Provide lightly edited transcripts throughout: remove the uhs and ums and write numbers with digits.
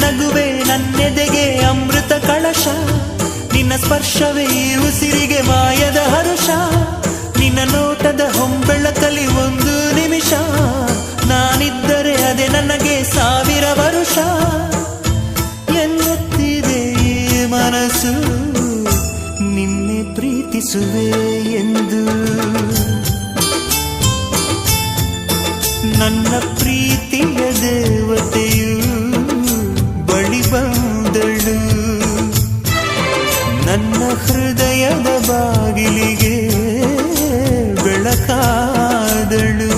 ನಗುವೆ ನನ್ನೆದೆಗೆ ಅಮೃತ ಕಳಶ, ನಿನ್ನ ಸ್ಪರ್ಶವೇ ಈ ಉಸಿರಿಗೆ ಮಾಯದ ಹರುಷ, ನಿನ್ನ ನೋಟದ ಹೊಂಬೆಳಕಲಿ ಒಂದು ನಿಮಿಷ, ನಾನಿದ್ದರೆ ಅದೇ ನನಗೆ 1000 ವರುಷ. ಎನ್ನುತ್ತಿದೆ ಈ ಮನಸ್ಸು ನಿನ್ನೆ ಪ್ರೀತಿಸುವೆ ಎಂದು. ನನ್ನ ಪ್ರೀತಿಯ ದೇವತೆಯು ಬಳಿ ಬಂದಳು, ನನ್ನ ಹೃದಯದ ಬಾಗಿಲಿಗೆ ಬೆಳಕಾದಳು.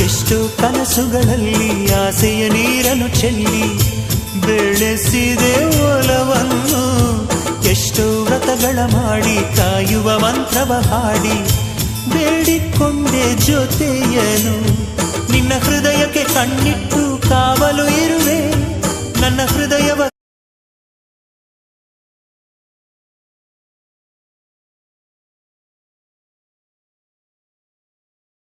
ಎಷ್ಟೋ ಕನಸುಗಳಲ್ಲಿ ಆಸೆಯ ನೀರನ್ನು ಚೆಲ್ಲಿ ಬೆಳೆಸಿದೆ ಒಲವನ್ನು, ಎಷ್ಟೋ ವ್ರತಗಳ ಮಾಡಿ ಕಾಯುವ ಮಂತ್ರವ ಹಾಡಿ ಬೇಡಿಕೊಂಡೆ ಜೊತೆಯನು. ನಿನ್ನ ಹೃದಯಕ್ಕೆ ಕಣ್ಣಿಟ್ಟು ಕಾವಲು ಇರುವೆ, ನನ್ನ ಹೃದಯವ